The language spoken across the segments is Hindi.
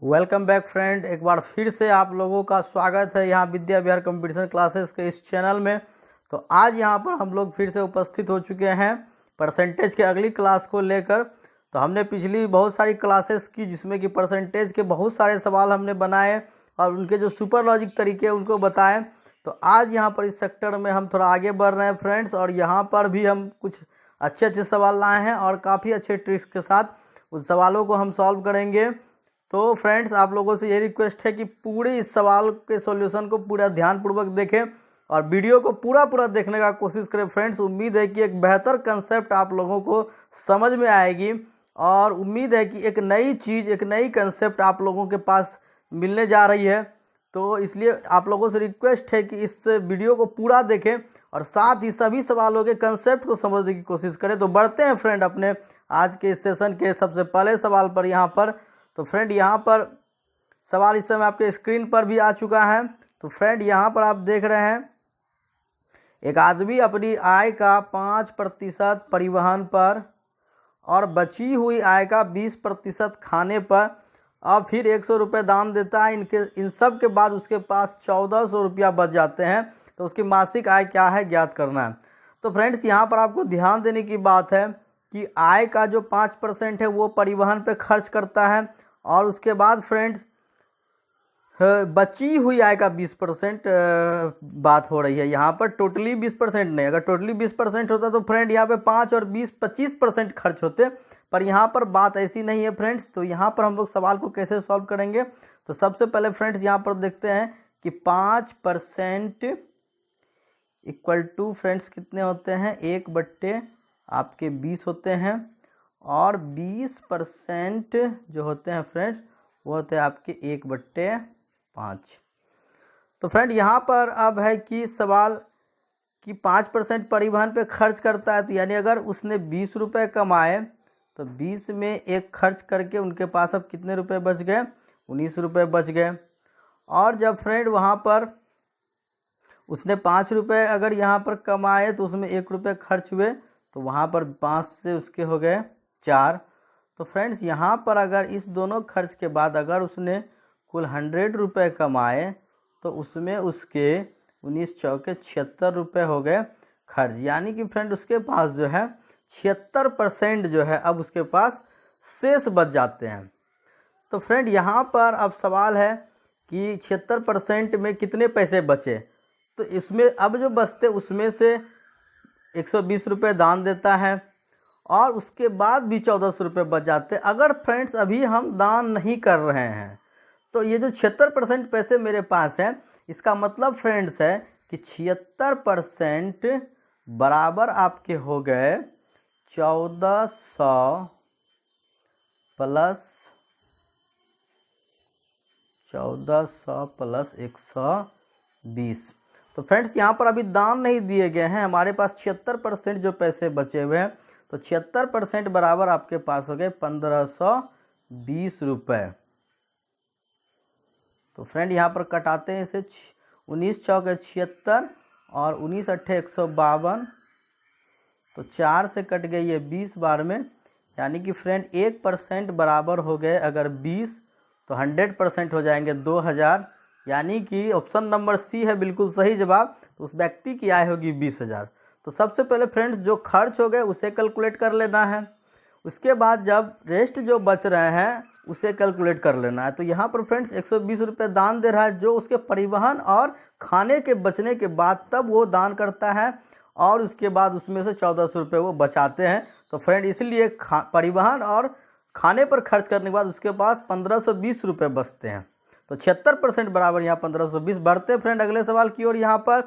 Welcome back friend. एक बार फिर से आप लोगों का स्वागत है यहाँ विद्या विहार कंपटीशन क्लासेस के इस चैनल में। तो आज यहाँ पर हम लोग फिर से उपस्थित हो चुके हैं परसेंटेज के अगली क्लास को लेकर। तो हमने पिछली बहुत सारी क्लासेस की जिसमें कि परसेंटेज के बहुत सारे सवाल हमने बनाए और उनके जो सुपर लॉजिक तरीके हैं उनको बताएं। तो आज यहाँ पर इस सेक्टर में हम थोड़ा आगे बढ़ रहे हैं फ्रेंड्स, और यहाँ पर भी हम कुछ अच्छे अच्छे सवाल लाए हैं और काफ़ी अच्छे ट्रिक्स के साथ उस सवालों को हम सॉल्व करेंगे। तो फ्रेंड्स, आप लोगों से ये रिक्वेस्ट है कि पूरे इस सवाल के सॉल्यूशन को पूरा ध्यानपूर्वक देखें और वीडियो को पूरा देखने का कोशिश करें फ्रेंड्स। उम्मीद है कि एक बेहतर कंसेप्ट आप लोगों को समझ में आएगी और उम्मीद है कि एक नई चीज़, एक नई कंसेप्ट आप लोगों के पास मिलने जा रही है। तो इसलिए आप लोगों से रिक्वेस्ट है कि इस वीडियो को पूरा देखें और साथ ही सभी सवालों के कंसेप्ट को समझने की कोशिश करें। तो बढ़ते हैं फ्रेंड अपने आज के इस सेशन के सबसे पहले सवाल पर यहाँ पर। तो फ्रेंड, यहाँ पर सवाल इस समय आपके स्क्रीन पर भी आ चुका है। तो फ्रेंड, यहाँ पर आप देख रहे हैं एक आदमी अपनी आय का 5% परिवहन पर और बची हुई आय का 20% खाने पर और फिर 100 रुपये दान देता है। इन सब के बाद उसके पास 1400 रुपया बच जाते हैं। तो उसकी मासिक आय क्या है, ज्ञात करना है। तो फ्रेंड्स, यहाँ पर आपको ध्यान देने की बात है कि आय का जो 5% है वो परिवहन पे खर्च करता है और उसके बाद फ्रेंड्स बची हुई आय का 20% बात हो रही है यहाँ पर। टोटली 20% नहीं, अगर टोटली 20% होता तो फ्रेंड यहाँ पे 5 और 20 25% खर्च होते, पर यहाँ पर बात ऐसी नहीं है फ्रेंड्स। तो यहाँ पर हम लोग सवाल को कैसे सॉल्व करेंगे, तो सबसे पहले फ्रेंड्स यहाँ पर देखते हैं कि 5% इक्वल टू फ्रेंड्स कितने होते हैं, 1/20 होते हैं और 20% जो होते हैं फ्रेंड्स वो होते हैं आपके 1/5। तो फ्रेंड, यहाँ पर अब है कि सवाल कि 5% परिवहन पे खर्च करता है, तो यानी अगर उसने 20 रुपये कमाए तो 20 में एक खर्च करके उनके पास अब कितने रुपए बच गए, 19 रुपये बच गए। और जब फ्रेंड वहाँ पर उसने 5 रुपये अगर यहाँ पर कमाए तो उसमें 1 रुपये खर्च हुए, तो वहाँ पर 5 से उसके हो गए 4। तो फ्रेंड्स, यहाँ पर अगर इस दोनों खर्च के बाद अगर उसने कुल 100 रुपये कमाए तो उसमें उसके 19 चौके 76 रुपये हो गए खर्च। यानी कि फ्रेंड उसके पास जो है 76% जो है अब उसके पास शेष बच जाते हैं। तो फ्रेंड, यहाँ पर अब सवाल है कि 76% में कितने पैसे बचे। तो इसमें अब जो बचते उसमें से 120 रुपये दान देता है और उसके बाद भी 1400 रुपये बच जाते। अगर फ्रेंड्स अभी हम दान नहीं कर रहे हैं तो ये जो 76% पैसे मेरे पास हैं, इसका मतलब फ्रेंड्स है कि 76% बराबर आपके हो गए 1400 प्लस 120। तो फ्रेंड्स, यहाँ पर अभी दान नहीं दिए गए हैं, हमारे पास 76% जो पैसे बचे हुए हैं। तो 76% बराबर आपके पास हो गए 1520 रुपये। तो फ्रेंड, यहाँ पर कटाते हैं इसे, 19 चौके 76 और 19 अट्ठे 152। तो 4 से कट गई ये 20 बार में, यानी कि फ्रेंड 1% बराबर हो गए अगर 20 तो 100% हो जाएंगे 2000। यानी कि ऑप्शन नंबर सी है बिल्कुल सही जवाब। तो उस व्यक्ति की आय होगी 20,000। तो सबसे पहले फ्रेंड्स जो खर्च हो गए उसे कैलकुलेट कर लेना है, उसके बाद जब रेस्ट जो बच रहे हैं उसे कैलकुलेट कर लेना है। तो यहाँ पर फ्रेंड्स 120 रुपये दान दे रहा है जो उसके परिवहन और खाने के बचने के बाद तब वो दान करता है और उसके बाद उसमें से 1400 रुपये वो बचाते हैं। तो फ्रेंड इसलिए परिवहन और खाने पर खर्च करने के बाद उसके पास 1520 रुपये बचते हैं। तो 76% बराबर यहाँ 1520। बढ़ते फ्रेंड अगले सवाल की ओर यहाँ पर।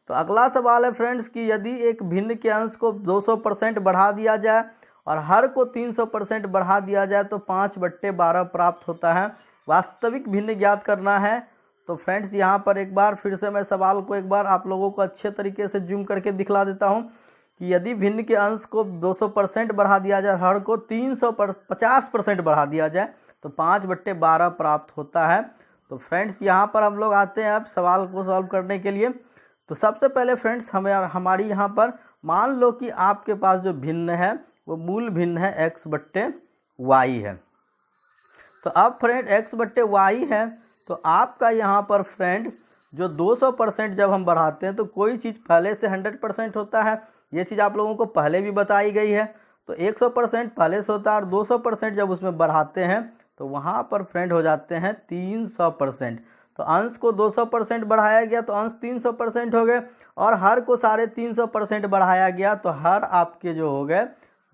तो अगला सवाल है फ्रेंड्स कि यदि एक भिन्न के अंश को 200% बढ़ा दिया जाए और हर को 300% बढ़ा दिया जाए तो 5/12 प्राप्त होता है। वास्तविक भिन्न ज्ञात करना है। तो फ्रेंड्स, यहाँ पर एक बार फिर से मैं सवाल को एक बार आप लोगों को अच्छे तरीके से जूम करके दिखला देता हूँ कि यदि भिन्न के अंश को 200% बढ़ा दिया जाए, हर को 350% बढ़ा दिया जाए तो 5/12 प्राप्त होता है। तो फ्रेंड्स, यहाँ पर हम लोग आते हैं अब सवाल को सॉल्व करने के लिए। तो सबसे पहले फ्रेंड्स हमारी यहाँ पर मान लो कि आपके पास जो भिन्न है वो मूल भिन्न है x/y है। तो अब फ्रेंड x बट्टे वाई है, तो आपका यहाँ पर फ्रेंड जो 200% जब हम बढ़ाते हैं तो कोई चीज़ पहले से 100% होता है, ये चीज़ आप लोगों को पहले भी बताई गई है। तो 100% पहले से होता है और 200% जब उसमें बढ़ाते हैं तो वहाँ पर फ्रेंड हो जाते हैं 300%। तो अंश को 200% बढ़ाया गया तो अंश 300% हो गए, और हर को 350% बढ़ाया गया तो हर आपके जो हो गए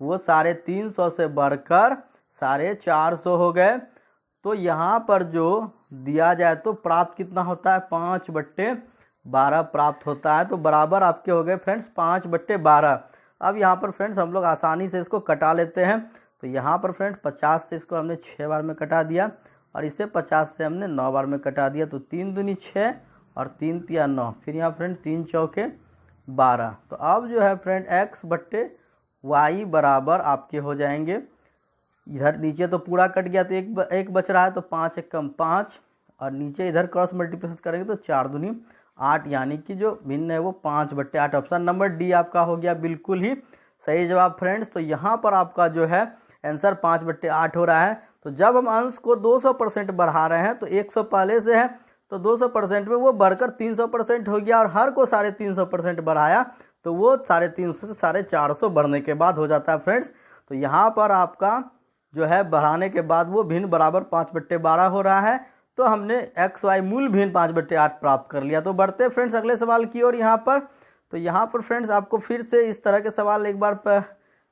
वो 350 से बढ़कर 450 हो गए। तो यहाँ पर जो दिया जाए तो प्राप्त कितना होता है, 5/12 प्राप्त होता है। तो बराबर आपके हो गए फ्रेंड्स 5/12। अब यहाँ पर फ्रेंड्स हम लोग आसानी से इसको कटा लेते हैं। तो यहाँ पर फ्रेंड 50 से इसको हमने 6 बार में कटा दिया और इसे 50 से हमने 9 बार में कटा दिया। तो 3 दूनी 6 और 3 तिया 9, फिर यहाँ फ्रेंड 3 चौके 12। तो अब जो है फ्रेंड x बट्टे वाई बराबर आपके हो जाएंगे, इधर नीचे तो पूरा कट गया तो एक बच रहा है, तो 5 एक कम 5, और नीचे इधर क्रॉस मल्टीप्लिकेशन करेंगे तो 4 दूनी 8, यानी कि जो भिन्न है वो 5/8। ऑप्शन नंबर डी आपका हो गया बिल्कुल ही सही जवाब फ्रेंड्स। तो यहाँ पर आपका जो है आंसर 5/8 हो रहा है। तो जब हम अंश को 200% बढ़ा रहे हैं तो 100 पहले से है तो 200% में वो बढ़कर 300% हो गया, और हर को 350% बढ़ाया तो वो 350 से 450 बढ़ने के बाद हो जाता है फ्रेंड्स। तो यहाँ पर आपका जो है बढ़ाने के बाद वो भिन्न बराबर 5/12 हो रहा है। तो हमने एक्स वाई मूल भिन्न 5/8 प्राप्त कर लिया। तो बढ़ते फ्रेंड्स अगले सवाल की ओर। यहाँ पर तो यहाँ पर फ्रेंड्स आपको फिर से इस तरह के सवाल एक बार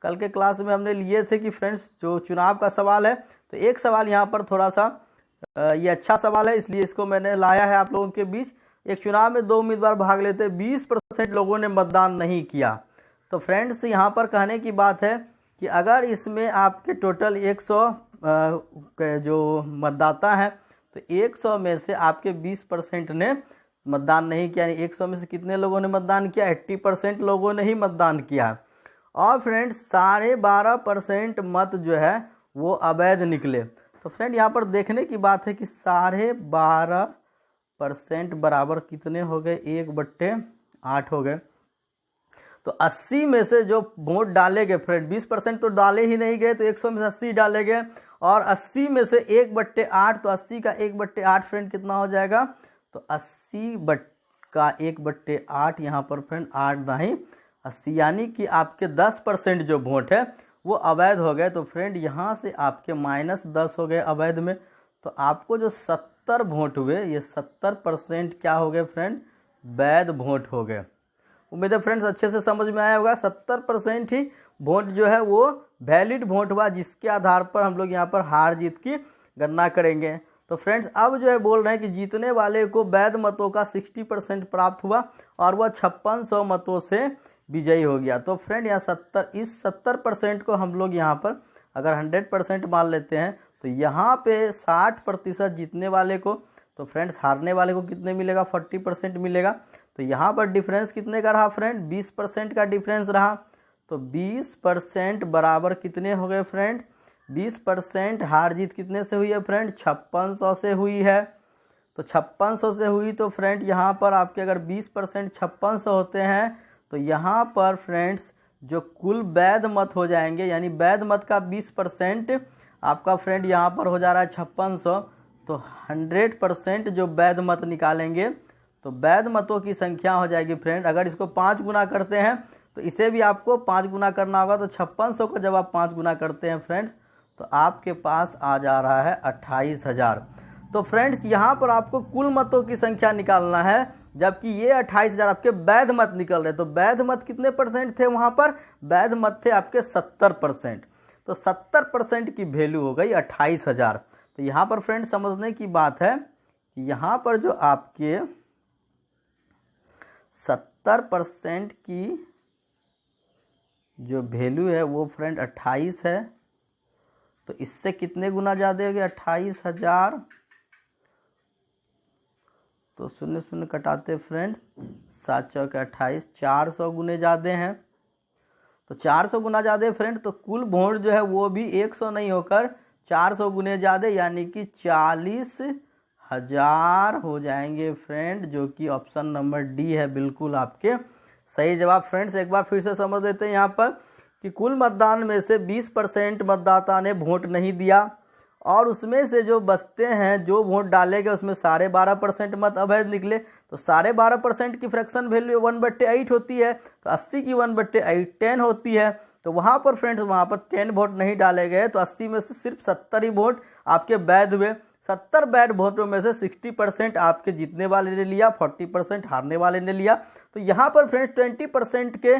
कल के क्लास में हमने लिए थे कि फ्रेंड्स जो चुनाव का सवाल है, तो एक सवाल यहाँ पर थोड़ा सा ये अच्छा सवाल है इसलिए इसको मैंने लाया है आप लोगों के बीच। एक चुनाव में 2 उम्मीदवार भाग लेते, 20% लोगों ने मतदान नहीं किया। तो फ्रेंड्स यहाँ पर कहने की बात है कि अगर इसमें आपके टोटल 100 जो मतदाता हैं तो 100 में से आपके 20% ने मतदान नहीं किया, यानी 100 में से कितने लोगों ने मतदान किया, 80% लोगों ने ही मतदान किया। और फ्रेंड्स 12.5% मत जो है वो अवैध निकले। तो फ्रेंड यहाँ पर देखने की बात है कि 12.5% बराबर कितने हो गए, 1/8 हो गए। तो 80 में से जो वोट डाले गए फ्रेंड, 20% तो डाले ही नहीं गए, तो 100 में से 80 डाले गए, और 80 में से 1/8, तो 80 का 1/8 फ्रेंड कितना हो जाएगा, तो 80 का 1/8 यहाँ पर फ्रेंड 8 दाही 80, यानी कि आपके 10% जो वोट है वो अवैध हो गए। तो फ्रेंड यहाँ से आपके -10 हो गए अवैध में। तो आपको जो 70 वोट हुए ये 70% क्या हो गए फ्रेंड, वैध वोट हो गए। उम्मीद है फ्रेंड्स अच्छे से समझ में आया होगा। 70% ही वोट जो है वो वैलिड वोट हुआ, जिसके आधार पर हम लोग यहाँ पर हार जीत की गणना करेंगे। तो फ्रेंड्स अब जो है बोल रहे हैं कि जीतने वाले को वैध मतों का 60% प्राप्त हुआ और वह 5600 मतों से विजयी हो गया। तो फ्रेंड यहाँ 70% को हम लोग यहाँ पर अगर 100% मान लेते हैं तो यहाँ पे 60% जीतने वाले को, तो फ्रेंड्स हारने वाले को कितने मिलेगा, 40% मिलेगा। तो यहाँ पर डिफरेंस कितने का रहा फ्रेंड, 20% का डिफरेंस रहा। तो 20% बराबर कितने हो गए फ्रेंड, 20% हार जीत कितने से हुई है फ्रेंड, 5600 से हुई है। तो 5600 से हुई तो फ्रेंड यहाँ पर आपके अगर 20% 5600 होते हैं तो यहाँ पर फ्रेंड्स जो कुल वैध मत हो जाएंगे, यानी वैध मत का 20% आपका फ्रेंड यहाँ पर हो जा रहा है 5600। तो 100% जो वैध मत निकालेंगे तो वैध मतों की संख्या हो जाएगी फ्रेंड, अगर इसको 5 गुना करते हैं तो इसे भी आपको 5 गुना करना होगा। तो 5600 को जब आप 5 गुना करते हैं फ्रेंड्स तो आपके पास आ जा रहा है 28,000। तो फ्रेंड्स यहाँ पर आपको कुल मतों की संख्या निकालना है, जबकि ये 28,000 आपके वैध मत निकल रहे। तो वैध मत कितने परसेंट थे वहाँ पर, वैध मत थे आपके 70%। तो 70% की वैल्यू हो गई 28,000। तो यहाँ पर फ्रेंड समझने की बात है कि यहाँ पर जो आपके 70% की जो वैल्यू है वो फ्रेंड 28 है। तो इससे कितने गुना ज़्यादा हो गया, 28,000। तो 0 0 कटाते फ्रेंड, 7 चौक 28, 400 गुने ज़्यादा हैं। तो 400 गुना ज़्यादा फ्रेंड, तो कुल वोट जो है वो भी 100 नहीं होकर 400 गुने ज़्यादा, यानी कि 40,000 हो जाएंगे फ्रेंड, जो कि ऑप्शन नंबर डी है बिल्कुल आपके सही जवाब। फ्रेंड्स एक बार फिर से समझ लेते हैं यहाँ पर कि कुल मतदान में से 20% मतदाता ने वोट नहीं दिया और उसमें से जो बचते हैं, जो वोट डाले गए उसमें 12.5% मत अवैध निकले, तो 12.5% की फ्रैक्शन वैल्यू 1/8 होती है, तो 80 की 1/8 10 होती है। तो वहाँ पर फ्रेंड्स वहाँ पर 10 वोट नहीं डाले गए, तो 80 में से सिर्फ 70 ही वोट आपके वैध हुए। 70 वैध वोटों में से 60% आपके जीतने वाले ने लिया, 40% हारने वाले ने लिया। तो यहाँ पर फ्रेंड्स 20% के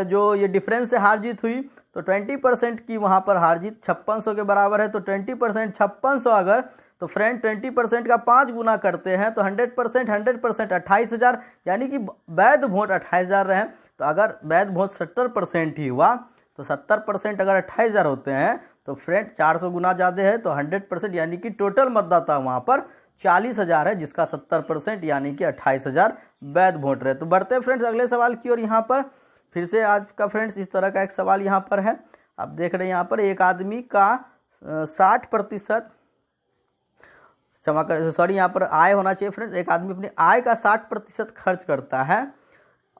जो ये डिफरेंस से हार जीत हुई, तो 20% की वहाँ पर हार जीत 5600 के बराबर है। तो 20% 5600 अगर, तो फ्रेंड 20% का 5 गुना करते हैं तो 100% 28,000, यानी कि वैध वोट 28,000 रहे। तो अगर वैध वोट 70% ही हुआ, तो 70% अगर 28,000 होते हैं तो फ्रेंड 400 गुना ज़्यादा है, तो 100% यानी कि टोटल मतदाता वहाँ पर 40,000 है, जिसका 70% यानी कि 28,000 वैध वोट रहे। तो बढ़ते हैं फ्रेंड्स अगले सवाल की ओर। यहाँ पर फिर से आज का फ्रेंड्स इस तरह का एक सवाल यहाँ पर है। आप देख रहे हैं यहाँ पर एक आदमी का 60%, क्षमा कर सॉरी यहाँ पर आय होना चाहिए फ्रेंड्स, एक आदमी अपनी आय का 60% खर्च करता है,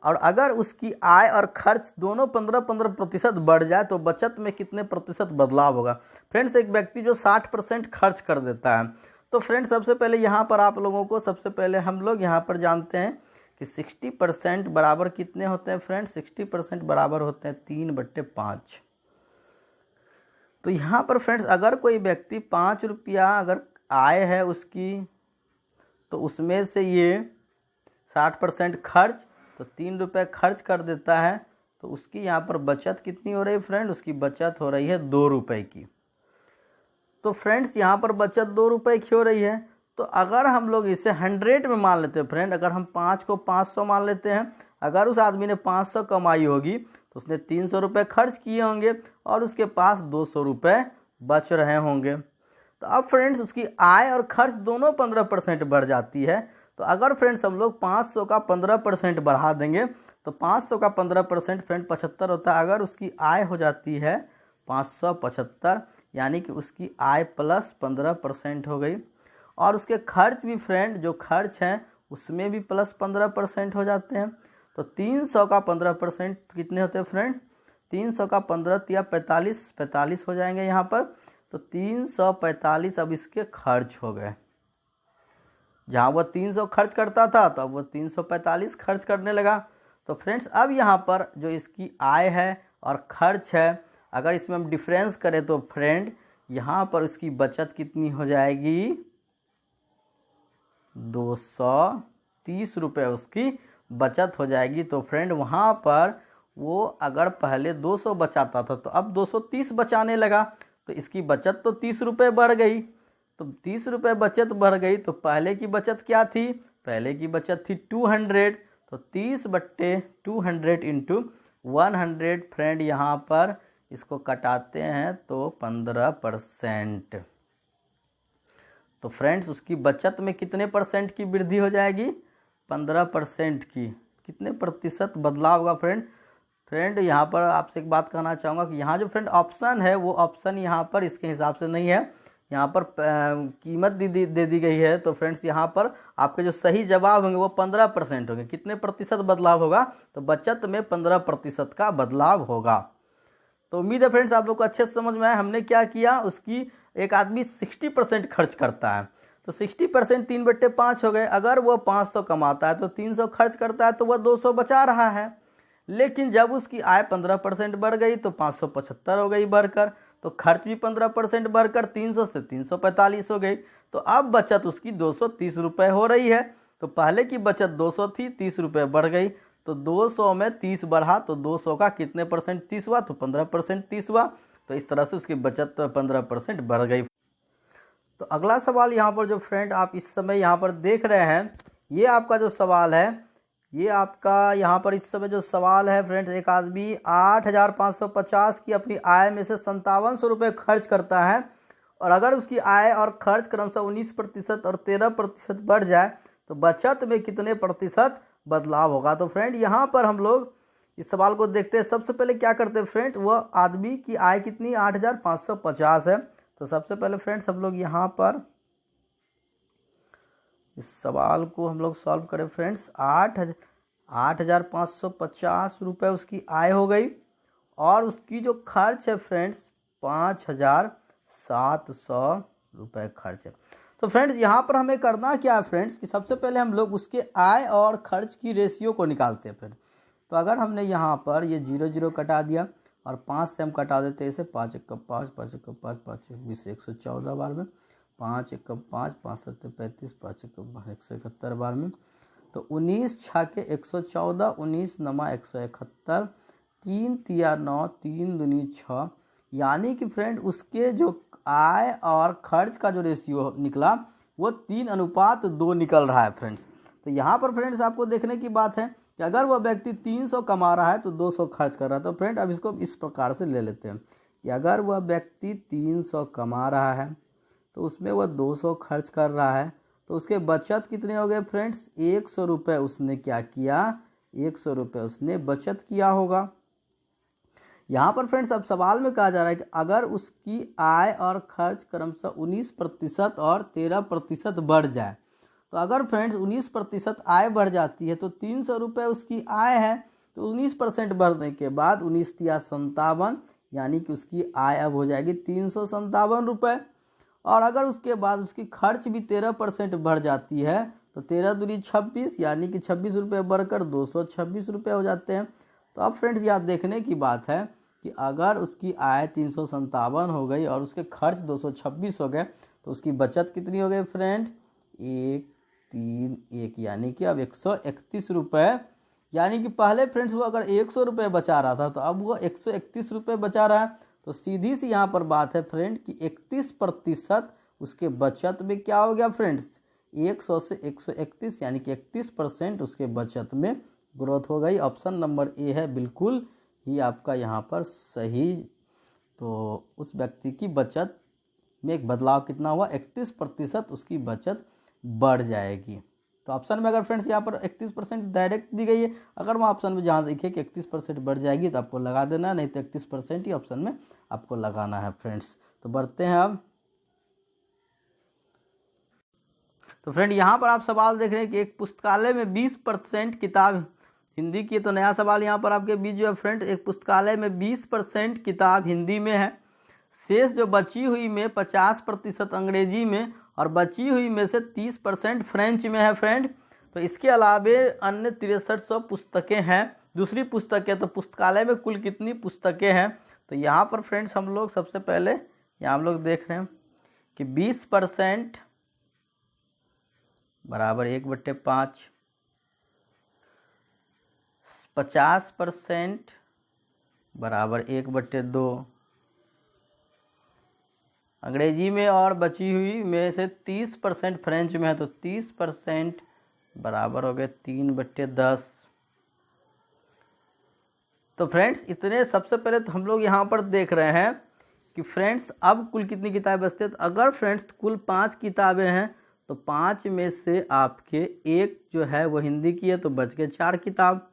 और अगर उसकी आय और खर्च दोनों 15-15% बढ़ जाए तो बचत में कितने प्रतिशत बदलाव होगा। फ्रेंड्स एक व्यक्ति जो 60% खर्च कर देता है, तो फ्रेंड्स सबसे पहले यहाँ पर आप लोगों को सबसे पहले हम लोग यहाँ पर जानते हैं कि 60% बराबर कितने होते हैं फ्रेंड्स। 60% बराबर होते हैं 3/5। तो यहाँ पर फ्रेंड्स अगर कोई व्यक्ति 5 रुपया अगर आय है उसकी, तो उसमें से ये 60% खर्च, तो 3 रुपये खर्च कर देता है, तो उसकी यहाँ पर बचत कितनी हो रही है फ्रेंड, उसकी बचत हो रही है 2 रुपये की। तो फ्रेंड्स यहाँ पर बचत 2 रुपये की हो रही है। तो अगर हम लोग इसे 100 में मान लेते हैं फ्रेंड, अगर हम 5 को 500 मान लेते हैं, अगर उस आदमी ने 500 कमाई होगी तो उसने 300 रुपये खर्च किए होंगे और उसके पास 200 रुपये बच रहे होंगे। तो अब फ्रेंड्स उसकी आय और खर्च दोनों 15% बढ़ जाती है। तो अगर फ्रेंड्स हम लोग 500 का 15% बढ़ा देंगे, तो 500 का 15% फ्रेंड 75 होता है। अगर उसकी आय हो जाती है 575, यानी कि उसकी आय प्लस 15% हो गई, और उसके खर्च भी फ्रेंड जो खर्च हैं उसमें भी प्लस 15% हो जाते हैं। तो 300 का 15% कितने होते हैं फ्रेंड, 300 का 15 या 45 हो जाएंगे यहाँ पर। तो 345 अब इसके खर्च हो गए। जहाँ वह 300 खर्च करता था तो अब वो 345 खर्च करने लगा। तो फ्रेंड्स अब यहाँ पर जो इसकी आय है और खर्च है, अगर इसमें हम डिफरेंस करें तो फ्रेंड यहाँ पर उसकी बचत कितनी हो जाएगी, 230 रुपये उसकी बचत हो जाएगी। तो फ्रेंड वहाँ पर वो अगर पहले 200 बचाता था तो अब 230 बचाने लगा, तो इसकी बचत तो 30 रुपये बढ़ गई। तो 30 रुपये बचत बढ़ गई, तो पहले की बचत क्या थी, पहले की बचत थी 200। तो 30/200 इंटू 100 फ्रेंड यहाँ पर इसको कटाते हैं तो 15%। तो फ्रेंड्स उसकी बचत में कितने परसेंट की वृद्धि हो जाएगी, 15% की। कितने प्रतिशत बदलाव होगा फ्रेंड यहाँ पर आपसे एक बात कहना चाहूँगा कि यहाँ जो फ्रेंड ऑप्शन है वो ऑप्शन यहाँ पर इसके हिसाब से नहीं है, यहाँ पर कीमत दे दी गई है। तो फ्रेंड्स यहाँ पर आपके जो सही जवाब होंगे वो 15% होंगे। कितने प्रतिशत बदलाव होगा, तो बचत में 15% का बदलाव होगा। तो उम्मीद है फ्रेंड्स आप लोग को अच्छे से समझ में आया। हमने क्या किया, उसकी एक आदमी 60% खर्च करता है, तो 60% 3/5 हो गए। अगर वो 500 कमाता है तो 300 खर्च करता है, तो वह 200 बचा रहा है। लेकिन जब उसकी आय 15% बढ़ गई तो 575 हो गई बढ़कर, तो खर्च भी 15% बढ़कर 300 से 345 हो गई। तो अब बचत उसकी 230 रुपये हो रही है। तो पहले की बचत 200 थी, 30 रुपये बढ़ गई, तो 200 में 30 बढ़ा, तो 200 का कितने परसेंट 30 हुआ, तो 15% 30 हुआ। तो इस तरह से उसकी बचत 15% बढ़ गई। तो अगला सवाल यहाँ पर जो फ्रेंड आप इस समय यहाँ पर देख रहे हैं, ये आपका जो सवाल है, ये आपका यहाँ पर इस समय जो सवाल है फ्रेंड्स, एक आदमी 8,550 की अपनी आय में से 5700 रुपये खर्च करता है, और अगर उसकी आय और खर्च क्रमशः 19% और 13% बढ़ जाए तो बचत में कितने प्रतिशत बदलाव होगा। तो फ्रेंड यहाँ पर हम लोग इस सवाल को देखते हैं। सबसे पहले क्या करते हैं फ्रेंड, वह आदमी की आय कितनी 8,550 है। तो सबसे पहले फ्रेंड्स हम लोग यहाँ पर इस सवाल को हम लोग सॉल्व करें फ्रेंड्स। 8,550 रुपये उसकी आय हो गई, और उसकी जो खर्च है फ्रेंड्स 5,700 रुपए खर्च है। तो फ्रेंड्स यहाँ पर हमें करना क्या है फ्रेंड्स कि सबसे पहले हम लोग उसके आय और खर्च की रेशियो को निकालते हैं फ्रेंड। तो अगर हमने यहाँ पर ये 0 0 कटा दिया और 5 से हम कटा देते हैं इसे, 5 1 5 5 1 5 5 20 114 बार में, 5 1 5 5 7 35 5 1 171 बार में, तो 19 6 114, 19 9 171, 3 3 9, 3 दूनी 6, यानी कि फ्रेंड उसके जो आय और खर्च का जो रेशियो निकला वो 3:2 निकल रहा है फ्रेंड्स। तो यहाँ पर फ्रेंड्स आपको देखने की बात है कि अगर वह व्यक्ति 300 कमा रहा है तो 200 खर्च कर रहा है। तो फ्रेंड अब इसको इस प्रकार से ले लेते हैं कि अगर वह व्यक्ति 300 कमा रहा है तो उसमें वह 200 खर्च कर रहा है, तो उसके बचत कितने हो गए फ्रेंड्स, 100 रुपये उसने क्या किया, 100 रुपये उसने बचत किया होगा। यहाँ पर फ्रेंड्स अब सवाल में कहा जा रहा है कि अगर उसकी आय और खर्च क्रमशः 19% और 13% बढ़ जाए, तो अगर फ्रेंड्स 19% आय बढ़ जाती है तो 300 रुपये उसकी आय है, तो 19% बढ़ने के बाद 19 तिया 57, यानी कि उसकी आय अब हो जाएगी 357 रुपये। और अगर उसके बाद उसकी खर्च भी 13% बढ़ जाती है तो 13 दूनी 26, यानी कि 26 रुपये बढ़कर 226 रुपये हो जाते हैं। तो अब फ्रेंड्स यहाँ देखने की बात है कि अगर उसकी आय 357 हो गई और उसके खर्च 226 हो गए तो उसकी बचत कितनी हो गई फ्रेंड, 1 3 1, यानी कि अब 131 रुपये, यानी कि पहले फ्रेंड्स वो अगर 100 रुपये बचा रहा था तो अब वो 131 रुपये बचा रहा है। तो सीधी सी यहाँ पर बात है फ्रेंड कि 31% उसके बचत में क्या हो गया फ्रेंड्स, 100 से 131, यानी कि 31% उसके बचत में ग्रोथ हो गई। ऑप्शन नंबर ए है बिल्कुल ही आपका यहाँ पर सही। तो उस व्यक्ति की बचत में एक बदलाव कितना हुआ, 31% उसकी बचत बढ़ जाएगी। तो ऑप्शन में अगर फ्रेंड्स यहाँ पर 31% डायरेक्ट दी गई है, अगर वहाँ ऑप्शन में जहाँ देखिए कि 31% बढ़ जाएगी तो आपको लगा देना है, नहीं तो 31% ही ऑप्शन में आपको लगाना है फ्रेंड्स। तो बढ़ते हैं अब। तो फ्रेंड यहाँ पर आप सवाल देख रहे हैं कि एक पुस्तकालय में 20% किताब हिंदी की, तो नया सवाल यहाँ पर आपके बीच जो है फ्रेंड, एक पुस्तकालय में 20% किताब हिंदी में है, शेष जो बची हुई में 50% अंग्रेजी में और बची हुई में से 30% फ्रेंच में है फ्रेंड। तो इसके अलावे अन्य 6300 पुस्तकें हैं, दूसरी पुस्तकें। तो पुस्तकालय में कुल कितनी पुस्तकें हैं, तो यहाँ पर फ्रेंड्स हम लोग सबसे पहले यहाँ हम लोग देख रहे हैं कि 20% बराबर 1/5, 50% बराबर 1/2 अंग्रेजी में और बची हुई में से 30% फ्रेंच में है, तो 30% बराबर हो गए 3/10। तो फ्रेंड्स इतने सबसे पहले तो हम लोग यहाँ पर देख रहे हैं कि फ्रेंड्स अब कुल कितनी किताबें बचती है। तो अगर फ्रेंड्स कुल 5 किताबें हैं तो 5 में से आपके एक जो है वो हिंदी की है, तो बच गए 4 किताब।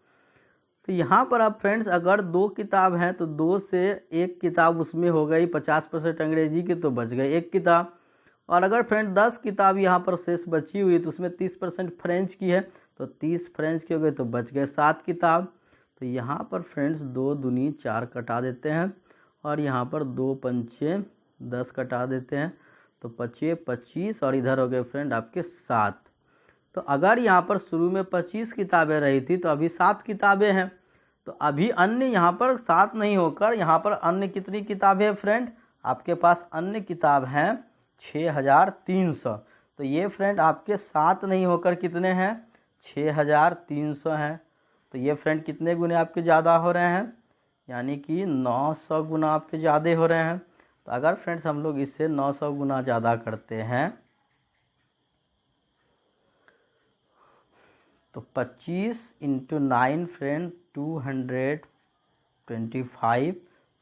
तो यहाँ पर अब फ्रेंड्स अगर 2 किताब हैं तो 2 से 1 किताब उसमें हो गई 50% अंग्रेजी की, तो बच गई 1 किताब। और अगर फ्रेंड 10 किताब यहाँ पर शेष बची हुई तो उसमें 30% फ्रेंच की है, तो 30 फ्रेंच की हो गई, तो बच गए 7 किताब। तो यहाँ पर फ्रेंड्स 2 दूनी 4 कटा देते हैं और यहाँ पर 2 पंचे 10 कटा देते हैं, तो 25 25 और इधर हो गए फ्रेंड आपके 7। तो अगर यहाँ पर शुरू में 25 किताबें रही थी तो अभी 7 किताबें हैं। तो अभी अन्य यहाँ पर 7 नहीं होकर यहाँ पर अन्य कितनी किताबें हैं फ्रेंड, आपके पास अन्य किताब हैं 6300। तो ये फ्रेंड आपके 7 नहीं होकर कितने हैं, 6300 हैं। तो ये फ्रेंड कितने गुने आपके ज़्यादा हो रहे हैं, यानी कि 900 गुना आपके ज़्यादा हो रहे हैं। तो अगर फ्रेंड्स हम लोग इससे 900 गुना ज़्यादा करते हैं तो 25 × 9 फ्रेंड 225,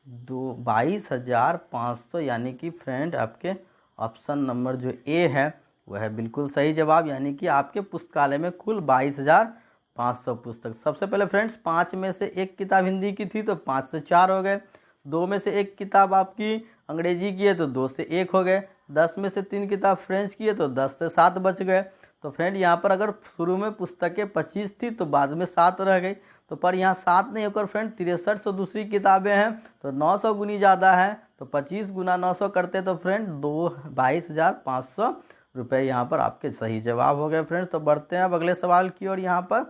22,500, यानी कि फ्रेंड आपके ऑप्शन नंबर जो ए है वह है बिल्कुल सही जवाब। यानी कि आपके पुस्तकालय में कुल 22,500 पुस्तक। सबसे पहले फ्रेंड्स 5 में से 1 किताब हिंदी की थी तो 5 से 4 हो गए, 2 में से 1 किताब आपकी अंग्रेजी की है तो 2 से 1 हो गए, 10 में से 3 किताब फ्रेंच की है तो 10 से 7 बच गए। तो फ्रेंड यहाँ पर अगर शुरू में पुस्तकें 25 थी तो बाद में 7 रह गई, तो पर यहाँ 7 नहीं होकर फ्रेंड 6300 दूसरी किताबें हैं, तो 900 गुनी ज़्यादा है, तो 25 गुना 900 करते तो फ्रेंड 22,500 रुपये यहाँ पर आपके सही जवाब हो गए फ्रेंड। तो बढ़ते हैं अब अगले सवाल की ओर। यहाँ पर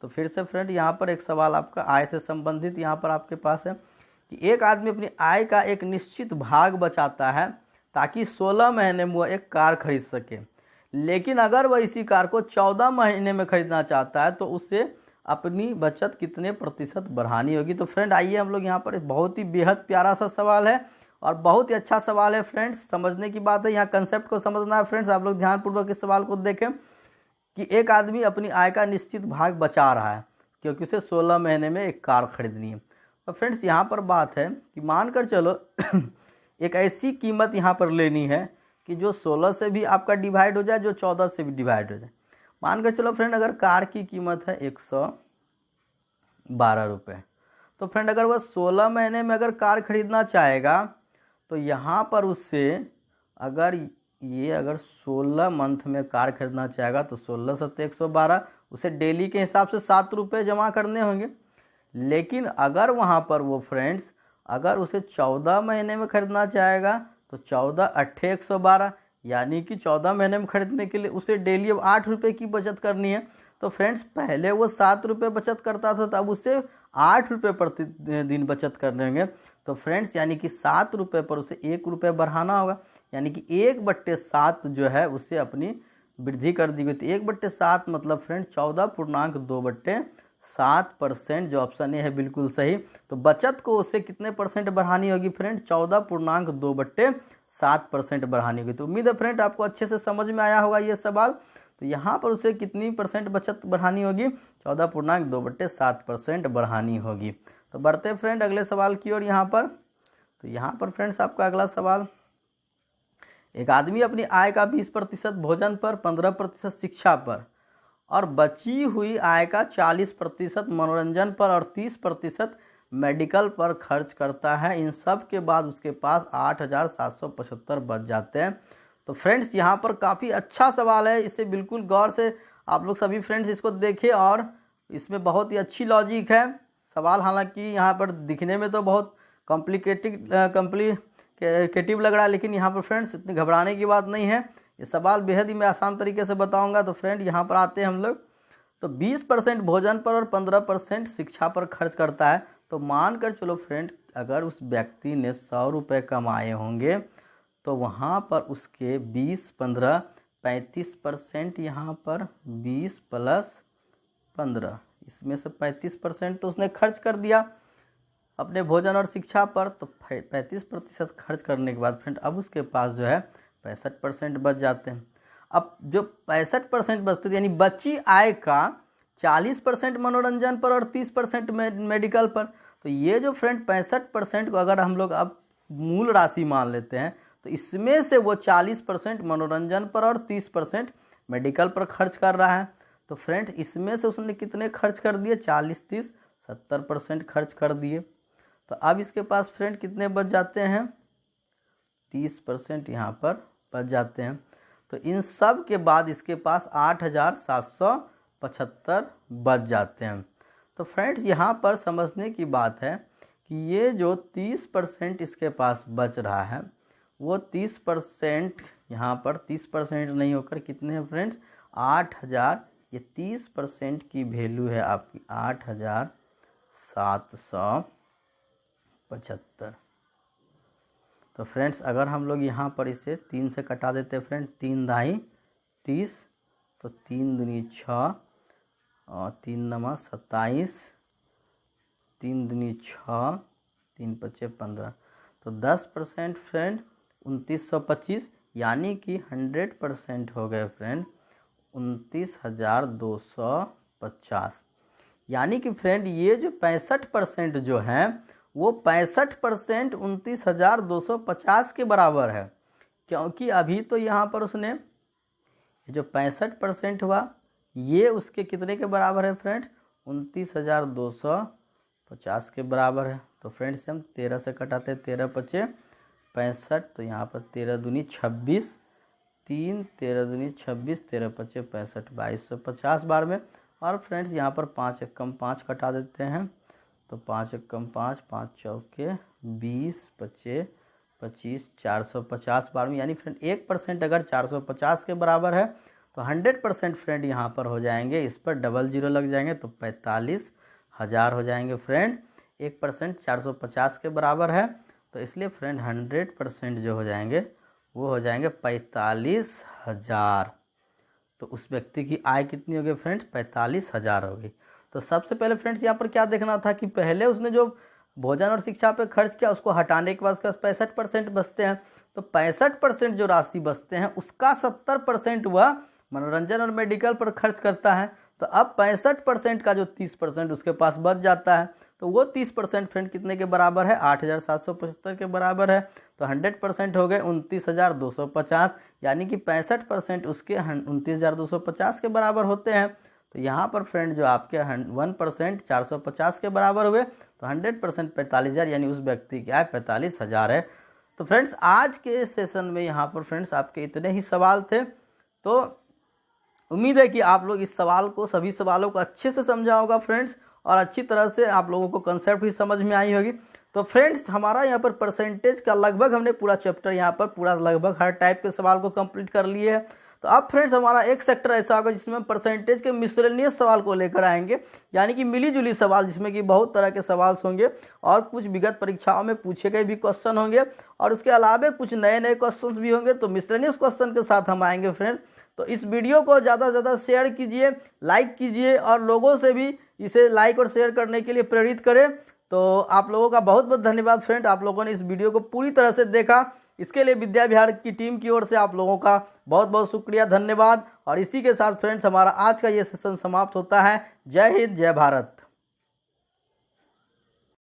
तो फिर से फ्रेंड यहाँ पर एक सवाल आपका आय से संबंधित यहाँ पर आपके पास है कि एक आदमी अपनी आय का एक निश्चित भाग बचाता है ताकि 16 महीने में वह एक कार खरीद सके, लेकिन अगर वह इसी कार को 14 महीने में खरीदना चाहता है तो उससे अपनी बचत कितने प्रतिशत बढ़ानी होगी। तो फ्रेंड आइए हम लोग यहाँ पर बहुत ही बेहद प्यारा सा सवाल है और बहुत ही अच्छा सवाल है फ्रेंड्स, समझने की बात है, यहाँ कंसेप्ट को समझना है फ्रेंड्स। आप लोग ध्यानपूर्वक इस सवाल को देखें कि एक आदमी अपनी आय का निश्चित भाग बचा रहा है क्योंकि उसे 16 महीने में एक कार खरीदनी है। तो फ्रेंड्स यहाँ पर बात है कि मानकर चलो एक ऐसी कीमत यहाँ पर लेनी है कि जो 16 से भी आपका डिवाइड हो जाए, जो 14 से भी डिवाइड हो जाए। मानकर चलो फ्रेंड अगर कार की कीमत है 112 रुपये, तो फ्रेंड अगर वह 16 महीने में अगर कार खरीदना चाहेगा तो यहाँ पर उससे अगर 16 मंथ में कार खरीदना चाहेगा तो 16 सत्ते 112, उसे डेली के हिसाब से 7 रुपये जमा करने होंगे। लेकिन अगर वहाँ पर वो फ्रेंड्स अगर उसे 14 महीने में खरीदना चाहेगा तो 14 अट्ठे 112, यानी कि 14 महीने में खरीदने के लिए उसे डेली अब 8 रुपये की बचत करनी है। तो फ्रेंड्स पहले वो 7 रुपये बचत करता था, तब उसे 8 रुपये प्रति दिन बचत करने होंगे। तो फ्रेंड्स यानी कि 7 रुपये पर उसे 1 रुपये बढ़ाना होगा, यानी कि 1/7 जो है उससे अपनी वृद्धि कर दी गई। तो 1/7 मतलब फ्रेंड 14.2/7%, जो ऑप्शन ए है बिल्कुल सही। तो बचत को उससे कितने परसेंट बढ़ानी होगी फ्रेंड? 14.2/7% बढ़ानी होगी। तो उम्मीद है फ्रेंड आपको अच्छे से समझ में आया होगा ये सवाल। तो यहाँ पर उसे कितनी परसेंट बचत बढ़ानी होगी? 14.2/7% बढ़ानी होगी। तो बढ़ते फ्रेंड अगले सवाल की ओर। यहाँ पर तो यहाँ पर फ्रेंड्स आपका अगला सवाल, एक आदमी अपनी आय का 20% भोजन पर, 15% शिक्षा पर और बची हुई आय का 40% मनोरंजन पर और 30% मेडिकल पर खर्च करता है। इन सब के बाद उसके पास 8,775 बच जाते हैं। तो फ्रेंड्स यहाँ पर काफ़ी अच्छा सवाल है, इसे बिल्कुल गौर से आप लोग सभी फ्रेंड्स इसको देखें और इसमें बहुत ही अच्छी लॉजिक है सवाल। हालांकि यहाँ पर दिखने में तो बहुत कॉम्प्लिकेटिव लग रहा है, लेकिन यहाँ पर फ्रेंड्स इतनी घबराने की बात नहीं है। ये सवाल बेहद ही मैं आसान तरीके से बताऊंगा। तो फ्रेंड यहाँ पर आते हैं हम लोग। तो 20% भोजन पर और 15% शिक्षा पर खर्च करता है। तो मान कर चलो फ्रेंड अगर उस व्यक्ति ने 100 रुपये कमाए होंगे तो वहाँ पर उसके 20, 15, 35% यहाँ पर 20 + 15, इसमें से 35% तो उसने खर्च कर दिया अपने भोजन और शिक्षा पर। तो 35% खर्च करने के बाद फ्रेंड अब उसके पास जो है 65% बच जाते हैं। अब जो 65% बचते थे यानी बची आय का 40% मनोरंजन पर और 30% मेडिकल पर। तो ये जो फ्रेंड 65% को अगर हम लोग अब मूल राशि मान लेते हैं तो इसमें से वो 40% मनोरंजन पर और 30% मेडिकल पर खर्च कर रहा है। तो फ्रेंड्स इसमें से उसने कितने खर्च कर दिए? 40, 30, 70% खर्च कर दिए। तो अब इसके पास फ्रेंड कितने बच जाते हैं? 30% यहाँ पर बच जाते हैं। तो इन सब के बाद इसके पास 8,775 बच जाते हैं। तो फ्रेंड्स यहाँ पर समझने की बात है कि ये जो 30% इसके पास बच रहा है वो 30% यहाँ पर 30% नहीं होकर कितने हैं फ्रेंड्स? 8,000। ये 30% की वैल्यू है आपकी 8,775। तो फ्रेंड्स अगर हम लोग यहाँ पर इसे 3 से कटा देते हैं फ्रेंड, 3 दाई 30, तो 3 दूनी 6 और 3 नमा 27, 3 दूनी 6, 3 पचे 15। तो 10% फ्रेंड 2925, यानी कि 100% हो गए फ्रेंड 29,250। यानी कि फ्रेंड ये जो 65% जो है वो 65% 29,250 के बराबर है, क्योंकि अभी तो यहाँ पर उसने जो 65% हुआ ये उसके कितने के बराबर है फ्रेंड? 29,250 के बराबर है। तो फ्रेंड्स हम 13 से कटाते हैं, 13 पचे 65, तो यहाँ पर 13 दूनी 26, 3 13 दूनी 26, 13 पचे 65, 2250 बार में और फ्रेंड्स यहाँ पर 5 एकम 5 कटा देते हैं, तो 5 एकम 5, 5 चौके 20, 25 25, 450 बार में, यानी फ्रेंड 1% अगर 450 के बराबर है तो 100% फ्रेंड यहाँ पर हो जाएंगे, इस पर डबल जीरो लग जाएंगे तो 45,000 हो जाएंगे फ्रेंड। 1% 450 के बराबर है, तो इसलिए फ्रेंड 100% जो हो जाएंगे वो हो जाएंगे 45,000। तो उस व्यक्ति की आय कितनी होगी फ्रेंड्स? 45,000 होगी। तो सबसे पहले फ्रेंड्स यहाँ पर क्या देखना था कि पहले उसने जो भोजन और शिक्षा पे खर्च किया उसको हटाने के बाद उसका 65% बचते हैं, तो 65% जो राशि बचते हैं उसका 70% वह मनोरंजन और मेडिकल पर खर्च करता है। तो अब 65% का जो 30% उसके पास बच जाता है, तो वो 30% फ्रेंड कितने के बराबर है? 8,775 के बराबर है। तो 100% हो गए 29,250, यानी कि 65% उसके 29,250 के बराबर होते हैं। तो यहाँ पर फ्रेंड जो आपके 1% 450 के बराबर हुए, तो 100% 45,000, यानी उस व्यक्ति की आय 45,000 है। तो फ्रेंड्स आज के सेशन में यहाँ पर फ्रेंड्स आपके इतने ही सवाल थे। तो उम्मीद है कि आप लोग इस सवाल को, सभी सवालों को अच्छे से समझा होगा फ्रेंड्स, और अच्छी तरह से आप लोगों को कंसेप्ट भी समझ में आई होगी। तो फ्रेंड्स हमारा यहाँ पर परसेंटेज का लगभग हमने पूरा चैप्टर यहाँ पर पूरा लगभग हर टाइप के सवाल को कंप्लीट कर लिए है। तो अब फ्रेंड्स हमारा एक सेक्टर ऐसा होगा जिसमें हम परसेंटेज के मिसलेनियस सवाल को लेकर आएंगे, यानी कि मिली जुली सवाल, जिसमें कि बहुत तरह के सवाल होंगे और कुछ विगत परीक्षाओं में पूछे गए भी क्वेश्चन होंगे, और उसके अलावा कुछ नए नए क्वेश्चन भी होंगे। तो मिसलेनियस क्वेश्चन के साथ हम आएंगे फ्रेंड्स। तो इस वीडियो को ज़्यादा से ज़्यादा शेयर कीजिए, लाइक कीजिए, और लोगों से भी इसे लाइक और शेयर करने के लिए प्रेरित करें। तो आप लोगों का बहुत बहुत धन्यवाद फ्रेंड, आप लोगों ने इस वीडियो को पूरी तरह से देखा। इसके लिए विद्या विहार की टीम की ओर से आप लोगों का बहुत बहुत शुक्रिया, धन्यवाद। और इसी के साथ फ्रेंड्स हमारा आज का ये सेशन समाप्त होता है। जय हिंद, जय भारत।